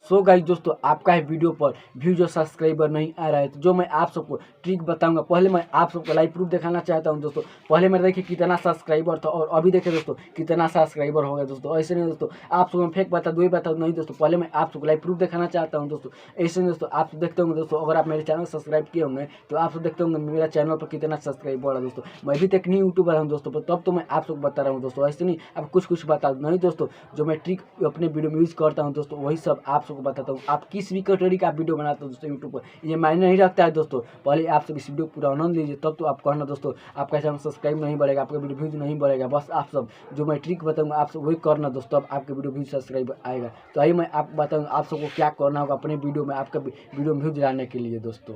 So guys दोस्तों, आपका है वीडियो पर व्यूज और सब्सक्राइबर नहीं आ रहा है, तो जो मैं आप सबको ट्रिक बताऊंगा। पहले मैं आप सबको लाइव प्रूफ दिखाना चाहता हूं दोस्तों। पहले मेरे देखिए कितना सब्सक्राइबर था और अभी देखिए दोस्तों कितना सब्सक्राइबर हो गया दोस्तों। ऐसे नहीं दोस्तों, आप सबको फेक बता दो ही बता नहीं दोस्तों। पहले मैं आप सबको लाइव प्रूफ दिखाना चाहता हूँ दोस्तों। ऐसे नहीं दोस्तों, आप देखते होंगे दोस्तों, अगर आप मेरे चैनल सब्सक्राइब किए होंगे तो आप सब देखते होंगे मेरा चैनल पर कितना सब्सक्राइब बढ़ा दोस्तों। मैं भी तो एक न्यू यूट्यूबर हूँ दोस्तों, तब तो मैं आप सबको बता रहा हूँ दोस्तों। ऐसे नहीं अब कुछ बता दूँ नहीं दोस्तों। जो मैं ट्रिक अपने वीडियो में यूज़ करता हूँ दोस्तों, वही सब आप सबको बताता हूँ। आप किस भी कैटेगरी का वीडियो बनाते हो दोस्तों यूट्यूब पर, ये मायने नहीं रखता है दोस्तों। पहले आप सब इस वीडियो पूरा आनंद लीजिए, तब तो आप कहना दोस्तों आपका चैनल सब्सक्राइब नहीं बढ़ेगा, आपका वीडियो व्यूज नहीं बढ़ेगा। बस आप सब जो मैं ट्रिक बताऊंगा आप सब वही करना दोस्तों, अब आपके वीडियो व्यूज सब्सक्राइब आएगा। तो आइए मैं आपको बताऊँगा आप सबको क्या करना होगा अपने वीडियो में, आपका वीडियो में व्यूज लाने के लिए दोस्तों।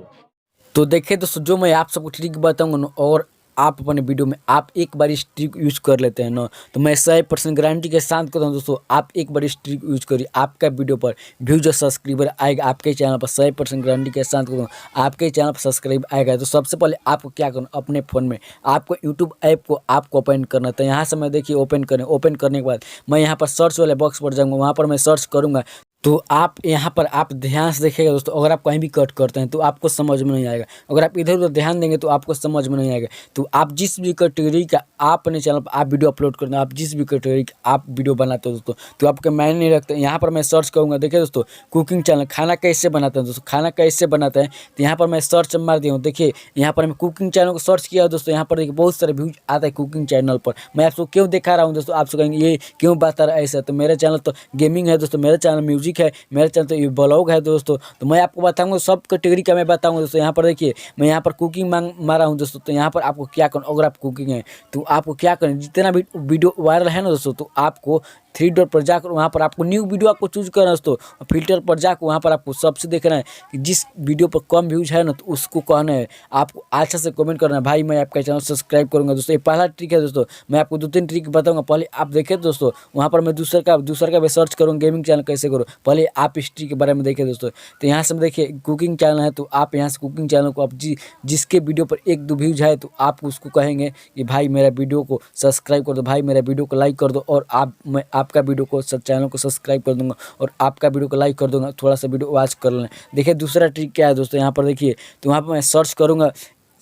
तो देखिए दोस्तों, जो मैं आप सबको ट्रिक बताऊंगा ना, और आप अपने वीडियो में आप एक बार इस ट्रिक यूज़ कर लेते हैं ना, तो मैं 100% गारंटी के साथ कहता हूँ दोस्तों, आप एक बार इस ट्रिक यूज़ करिए, आपका वीडियो पर व्यूज और सब्सक्राइबर आएगा। आपके चैनल पर 100% गारंटी के साथ कहता हूँ आपके चैनल पर सब्सक्राइब आएगा। तो सबसे पहले आपको क्या करना, अपने फ़ोन में आपको यूट्यूब ऐप को आपको ओपन करना था। यहाँ से मैं देखिए ओपन करने के बाद मैं यहाँ पर सर्च वाले बॉक्स पर जाऊँगा, वहाँ पर मैं सर्च करूँगा। तो आप यहाँ पर आप ध्यान से देखिएगा दोस्तों, अगर आप कहीं भी कट करते हैं तो आपको समझ में नहीं आएगा। अगर आप इधर उधर ध्यान देंगे तो आपको समझ में नहीं आएगा। तो आप जिस भी कैटेगरी का आप अपने चैनल पर आप वीडियो अपलोड करते हैं, आप जिस भी कैटेगरी का आप वीडियो बनाते हो दोस्तों, तो आपके मायने नहीं रखते। यहाँ पर मैं सर्च करूँगा, देखिए दोस्तों कुकिंग चैनल, खाना कैसे बनाते हैं दोस्तों, खाना कैसे बनाते हैं। तो यहाँ पर मैं सर्च मार दिया हूँ, देखिए यहाँ पर मैं कुकिंग चैनल को सर्च किया दोस्तों। यहाँ पर देखिए बहुत सारे व्यूज आता है कुकिंग चैनल पर। मैं आपको क्यों दिखा रहा हूँ दोस्तों, आप कहेंगे ये क्यों बता रहा है ऐसा। तो मेरा चैनल तो गेमिंग है दोस्तों, मेरा चैनल म्यूजिक है, मेरा चैनल तो ये ब्लॉग है दोस्तों। तो मैं आपको बताऊंगा सब कैटेगरी का मैं बताऊंगा दोस्तों। यहाँ पर देखिए मैं यहाँ पर कुकिंग मारा हूँ दोस्तों। तो यहाँ पर आपको क्या करना, अगर आप कुकिंग है तो आपको क्या करना, जितना भी वीडियो वायरल है ना दोस्तों, तो आपको 3 डॉट पर जाकर वहाँ पर आपको न्यू वीडियो आपको चूज करना है दोस्तों। फिल्टर पर जाकर वहाँ पर आपको सबसे देखना है कि जिस वीडियो पर कम व्यूज है ना, तो उसको कहना है आपको अच्छा से कमेंट करना है, भाई मैं आपका चैनल सब्सक्राइब करूँगा दोस्तों। ये पहला ट्रिक है दोस्तों, मैं आपको 2-3 ट्रिक बताऊँगा। पहले आप देखें दोस्तों, वहाँ पर मैं दूसरा का भी सर्च करूँगा, गेमिंग चैनल कैसे करो। पहले आप इस ट्रिक के बारे में देखिए दोस्तों। तो यहाँ से देखिए कुकिंग चैनल है, तो आप यहाँ से कुकिंग चैनल को आप जिसके वीडियो पर 1-2 व्यूज है, तो आप उसको कहेंगे कि भाई मेरा वीडियो को सब्सक्राइब कर दो, भाई मेरा वीडियो को लाइक कर दो, और मैं आपका वीडियो को चैनल को सब्सक्राइब कर दूंगा और आपका वीडियो को लाइक कर दूंगा। थोड़ा सा वीडियो वॉच कर लें। देखिए दूसरा ट्रिक क्या है दोस्तों, यहाँ पर देखिए, तो वहाँ पर मैं सर्च करूँगा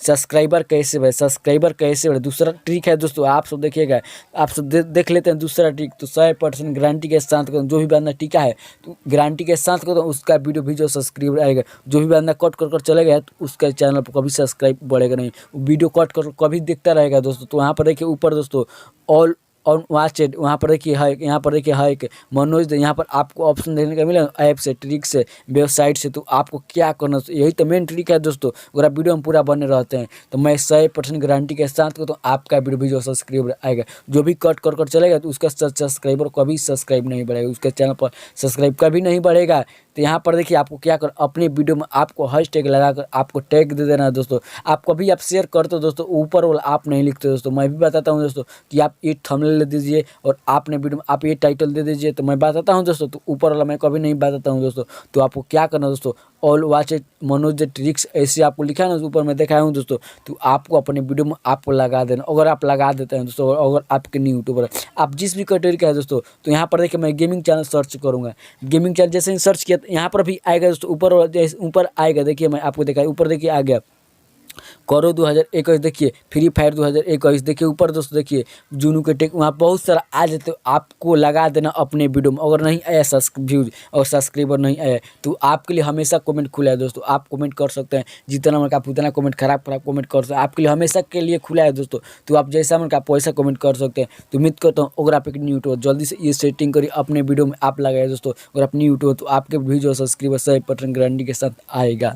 सब्सक्राइबर कैसे बढ़े, सब्सक्राइबर कैसे बढ़े। दूसरा ट्रिक है दोस्तों, आप सब देखिएगा, आप सब देख लेते हैं दूसरा ट्रिक। तो 100% गारंटी के साथ जो भी बंदा टीका है तो गारंटी के साथ कहता हूँ उसका वीडियो भी जो सब्सक्राइबर आएगा। जो भी बंदा कट कर चलेगा तो उसका चैनल पर कभी सब्सक्राइब बढ़ेगा नहीं, वीडियो कट कर कभी देखता रहेगा दोस्तों। तो वहाँ पर देखिए ऊपर दोस्तों ऑल और वॉच इट, वहाँ पर देखिए है, यहाँ पर देखिए है कि मनोज, यहाँ पर आपको ऑप्शन देखने का मिला ऐप से, ट्रिक से, वेबसाइट से। तो आपको क्या करना, यही तो मेन ट्रिक है दोस्तों। अगर आप वीडियो में पूरा बने रहते हैं तो मैं 100% गारंटी के साथ कहता हूँ आपका वीडियो भी जो सब्सक्राइबर आएगा। जो भी कट कर चलेगा तो उसका सब्सक्राइबर कभी सब्सक्राइब नहीं बढ़ेगा, उसके चैनल पर सब्सक्राइब कभी नहीं बढ़ेगा। तो यहाँ पर देखिए आपको क्या कर, अपने वीडियो में आपको हैशटैग लगाकर आपको टैग दे देना है दोस्तों। आप कभी आप शेयर करते हो दोस्तों, ऊपर वाला आप नहीं लिखते दोस्तों। मैं भी बताता हूँ दोस्तों कि आप ये थंबनेल दे दीजिए और आपने वीडियो में आप ये टाइटल दे दीजिए, तो मैं बताता हूँ दोस्तों। तो ऊपर वाला मैं कभी नहीं बताता हूँ दोस्तों। तो आपको क्या करना दोस्तों, all watch it Manoj tricks ऐसे आपको लिखा है ना ऊपर मैं दिखाया हूँ दोस्तों। तो आपको अपने वीडियो में आपको लगा देना। अगर आप लगा देते हैं दोस्तों, अगर आपके न्यू यूट्यूबर आप जिस भी कैटेगरी का है दोस्तों, तो यहाँ पर देखिए मैं गेमिंग चैनल सर्च करूँगा। गेमिंग चैनल जैसे ही सर्च किया तो यहाँ पर भी आएगा दोस्तों, ऊपर आएगा। देखिए मैं आपको दिखाया, ऊपर देखिए आ गया करो 2021, देखिए फ्री फायर 2021, देखिए ऊपर दोस्तों देखिए जूनू के टेक, वहाँ बहुत सारा आ जाते। आपको लगा देना अपने वीडियो में। अगर नहीं आया व्यूज और सब्सक्राइबर नहीं आया तो आपके लिए हमेशा कमेंट खुला है दोस्तों। आप कमेंट कर सकते हैं जितना मन का, आप उतना कमेंट खराब कमेंट कर सकते हैं, आपके लिए हमेशा के लिए खुला है दोस्तों। तो आप जैसा मन का आप वैसा कमेंट कर सकते हैं। तो उम्मीद करता हूँ अगर आप एक न्यू यूट्यूबर जल्दी से ये सेटिंग करिए अपने वीडियो में आप लगाए दोस्तों। अगर आप न्यू यूट्यूबर तो आपके व्यूज और सब्सक्राइबर 100% गारंटी के साथ आएगा।